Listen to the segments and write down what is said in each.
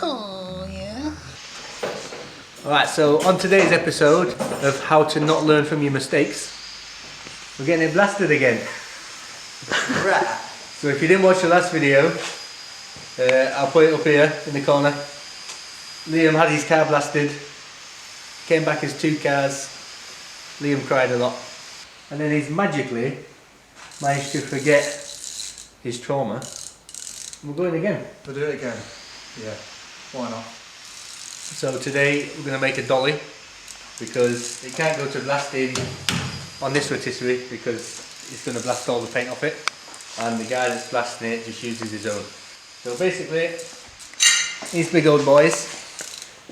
Oh, yeah. Alright, so on today's episode of how to not learn from your mistakes, we're getting it blasted again. Right. So if you didn't watch the last video, I'll put it up here in the corner. Liam had his car blasted, came back as 2 cars. Liam cried a lot. And then he's magically managed to forget his trauma. We're going again. We'll do it again. Yeah, why not? So today we're going to make a dolly because it can't go to blasting on this rotisserie because it's going to blast all the paint off it, and the guy that's blasting it just uses his own. So basically these big old boys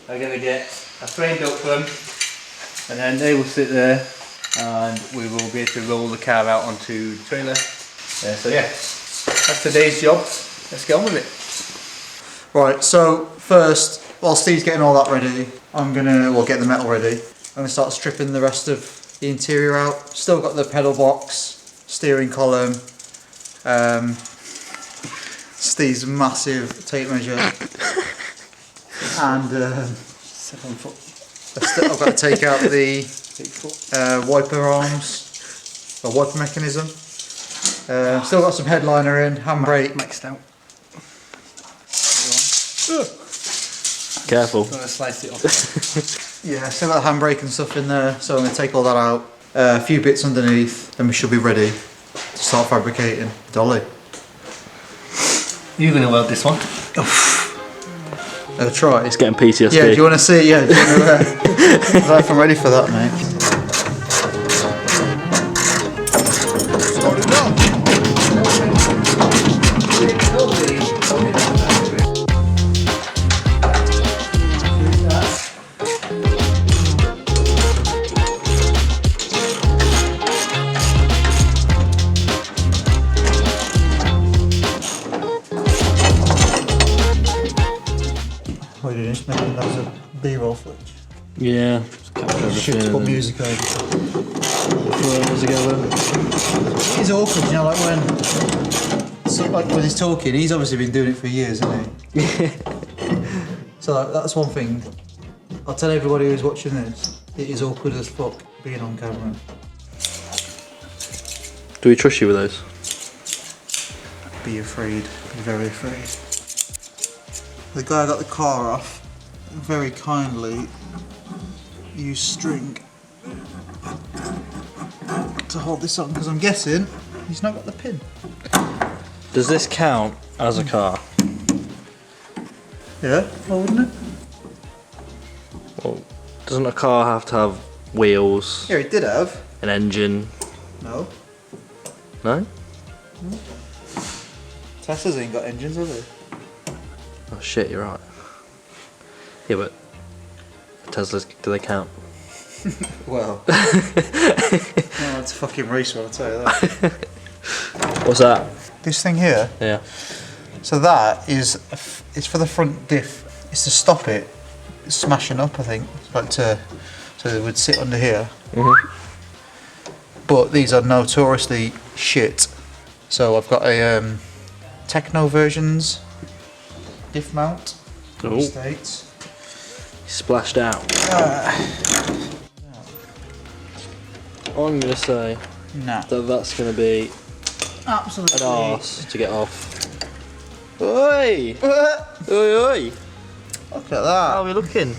are going to get a framed up for them, and then they will sit there and we will be able to roll the car out onto the trailer. So yeah, that's today's job. Let's get on with it. Right, so first, while Steve's getting all that ready, get the metal ready. I'm gonna start stripping the rest of the interior out. Still got the pedal box, steering column, Steve's massive tape measure, and 7 foot. I've got to take out the wiper arms, or wiper mechanism. Still got some headliner in, handbrake. Maxed out. Careful. I'm gonna slice it off. Yeah, still got handbrake and stuff in there, so I'm going to take all that out. A few bits underneath, and we should be ready to start fabricating the dolly. You're gonna weld this one. I'll try. It's getting PTSD. Yeah, do you want to see it? Yeah, do you want to, I don't know if I'm ready for that, mate. Start it up. What are you doing? Just making those a B-roll footage. Yeah. Shit to put music over. Together. It's awkward, you know, like when he's talking, he's obviously been doing it for years, hasn't he? So that's one thing. I'll tell everybody who's watching this, it is awkward as fuck being on camera. Do we trust you with those? Be afraid, be very afraid. The guy got the car off, very kindly used string to hold this on, because I'm guessing he's not got the pin. Does this count as a car? Yeah, why wouldn't it? Well, doesn't a car have to have wheels, Yeah, it did have. an engine? No. No? Teslas ain't got engines, have they? Oh shit, you're right. Yeah, but Teslas, do they count? Well. Oh, it's a fucking racer, I'll tell you that. What's that? This thing here, Yeah. so that is, it's for the front diff. It's to stop it smashing up, I think. Like so it would sit under here. Mm-hmm. But these are notoriously shit. So I've got a Techno versions diff mount. Oh. States. Splashed out. I'm gonna say Nah. that that's gonna be Absolutely. an arse to get off. Oi! Oi, oi! Look at that. How are we looking?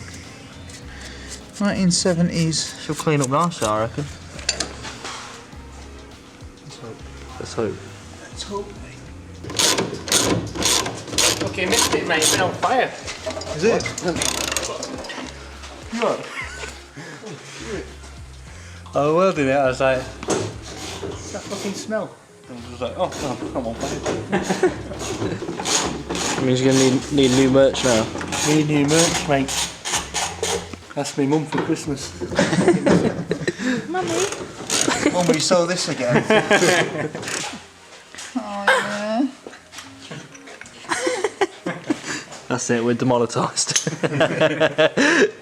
1970s. She'll clean up nicely, I reckon. Let's hope. Let's hope. Let's hope, mate. Okay, missed it, mate. It's been on fire. Is it? What? I was welding it. I was like, what's that fucking smell? And I was like, oh, I'm on fire. It means you're gonna need new merch now. Need new merch, mate. That's my mum for Christmas. Mummy, you saw this again. Oh yeah. That's it, we're demonetised.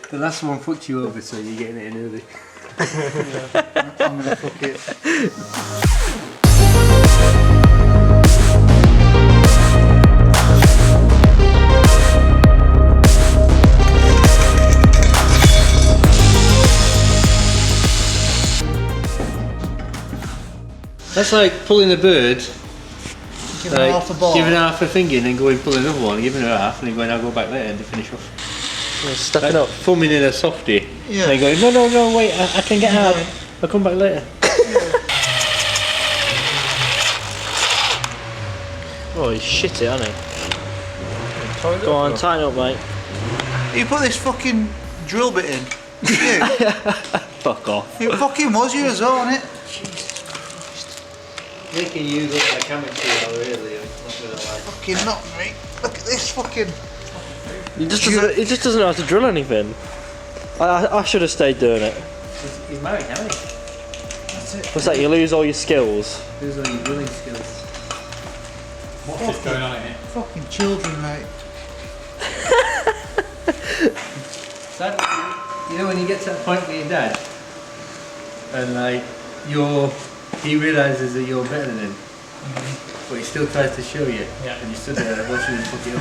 The last one fucked you over, so you're getting it in early. I'm gonna fuck it. That's like pulling a bird, Give her half a ball. giving her half a finger and then going pull another one, giving her half and then going, I'll go back later and to finish off. Yeah, stepping Like up. thumbing in a softie. Yeah. And then going, no, wait, I can get out. I'll come back later. Oh, he's shit it, hasn't he? Go on, tighten up, mate. You put this fucking drill bit in. You. Fuck off. It fucking was you as well, wasn't it? Making you look like amateur, really. Not gonna lie. Fucking not me. Look at this fucking. He just doesn't know how to drill anything. I should have stayed doing it. He's married, hasn't he? That's it. What's that? You lose all your skills. Those are your drilling skills. What's going on here? Fucking children, mate. Dad, you know when you get to that point with your dad, and like he realises that you're better than him, but he still tries to show you, and you stood there watching him fuck it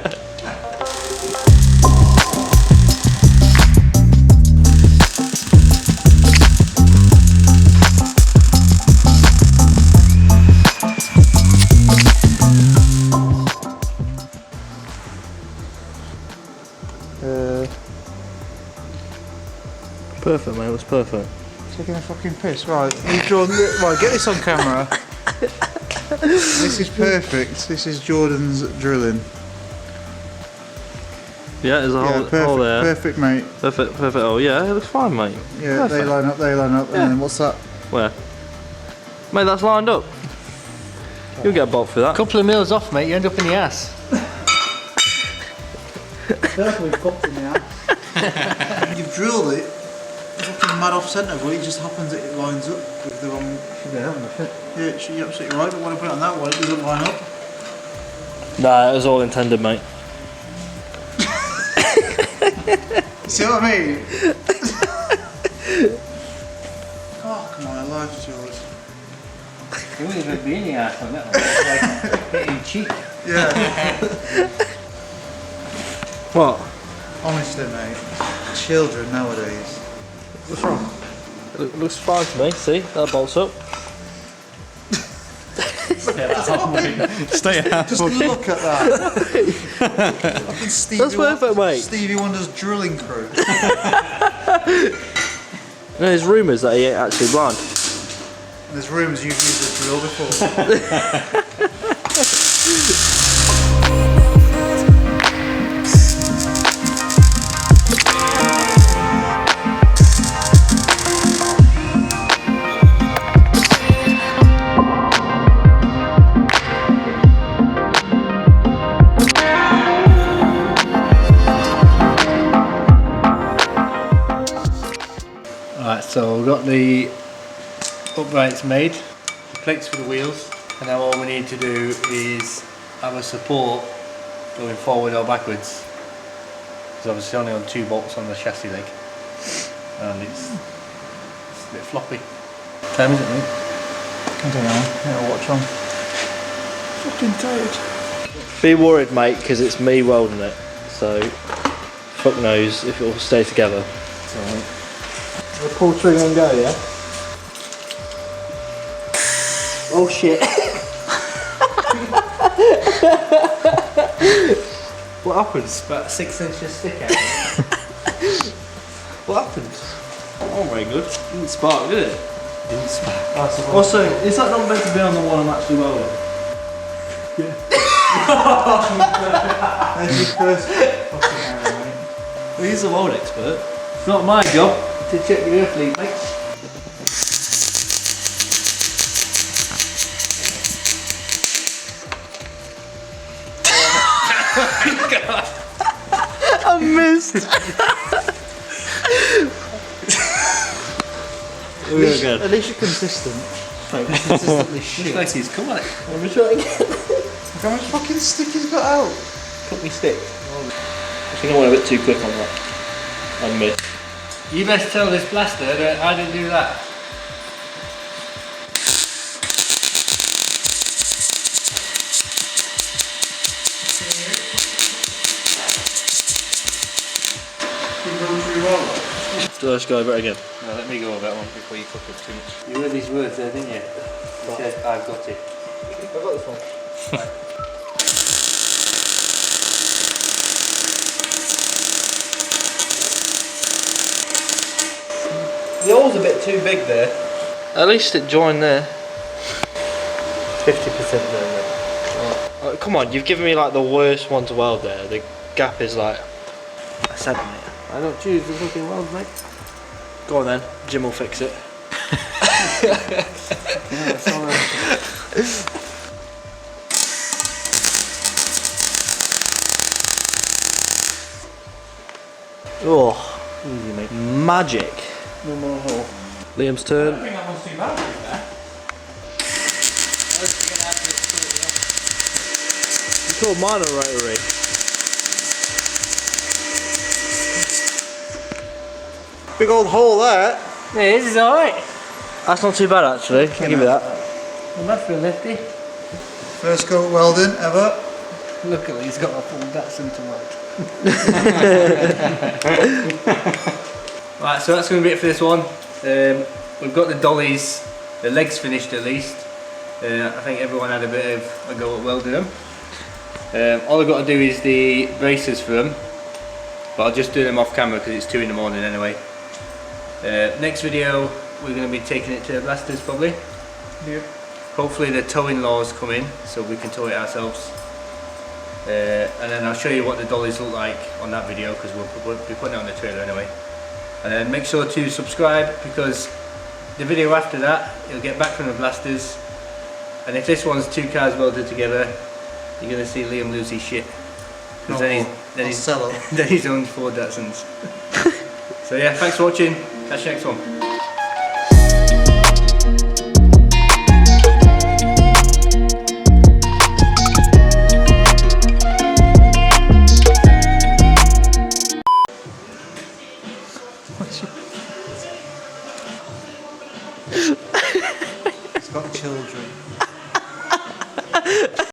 up. Perfect, mate. It was perfect. Taking a fucking piss. Right, you've drawn. Right, get this on camera. This is perfect. This is Jordan's drilling. Yeah, there's a Yeah, hole, perfect, hole there. perfect, mate. Perfect. Oh, yeah, it looks fine, mate. Yeah, Perfect. they line up, and then what's that? Where? Mate, that's lined up. You'll get a bolt for that. Couple of mils off, mate, you end up in the ass. Perfectly fucked in the ass. You've drilled it. Fucking mad off centre, but it just happens that it lines up with the wrong. Yeah, you're absolutely right. But when I put it on that one, it doesn't line up. Nah, it was all intended, mate. See what I mean? Oh, come on, life's yours. You wouldn't even be in the ass on that one. It's like hitting cheek. Yeah. What? Honestly, mate. Children nowadays. What's wrong? It looks fine to me. See, that bolts up. Stay out. Just look at that. Fucking Stevie That's perfect, mate. Stevie Wonder's drilling crew. There's rumours that he ain't actually blind. There's rumours you've used a drill before. Alright, so we've got the uprights made, the plates for the wheels, and now all we need to do is have a support going forward or backwards. There's obviously only on 2 bolts on the chassis leg, and it's a bit floppy. What time is it, mate? I don't know. Yeah, watch on. Fucking tired. Be worried, mate, because it's me welding it. So, fuck knows if it'll stay together. So, We'll pull trigger and go, yeah? Oh shit. What happened? it's about 6 inches thick out. What happened? Oh, very good. Didn't spark, did it? Didn't spark. Also, is that not meant to be on the one I'm actually welding? There's your first fucking error, mate. Well, he's a weld expert. It's not my job to check your earth leak, mate. I missed! We're good. At least you're consistent. Mate, you're consistently Looks shit. like he's come on it. Let me try again. Look how much fucking stick he's got out. Cut me stick. I think I went a bit too quick on that. I missed. You best tell this blaster that I didn't do that. You run through your roller. So let's go over it again. No, let me go over that one before you cook it too much. You heard these words there, didn't you? You said, I've got it. I've got this one. The hole's a bit too big there. At least it joined there. 50% there. Oh, come on, you've given me like the worst one to weld there. The gap is like a centimetre. I don't choose the fucking weld, mate. Go on then, Jim will fix it. Yeah, that's all right. Oh, Easy, mate. magic. No more hole. Liam's I turn. don't think that one's too bad there. You called mine a rotary. Big old hole there. Yeah, this is alright. That's not too bad actually. I'll give you that. Well, that's for a lefty. First go welding ever. Look at he's got a full Datsun to weld. Right, so that's going to be it for this one. We've got the dollies, the legs finished at least. I think everyone had a bit of a go at welding them. All I've got to do is the braces for them, but I'll just do them off camera because it's 2 in the morning anyway. Next video we're going to be taking it to the blasters probably. Yep. Hopefully the towing laws come in so we can tow it ourselves. And then I'll show you what the dollies look like on that video because we'll be putting it on the trailer anyway. And then make sure to subscribe because the video after that you'll get back from the blasters, and if this one's 2 cars welded together you're going to see Liam lose his shit. No, Then I'll he's sell it. then he's owned 4 Datsuns. So yeah, thanks for watching, catch you next one. It's got children.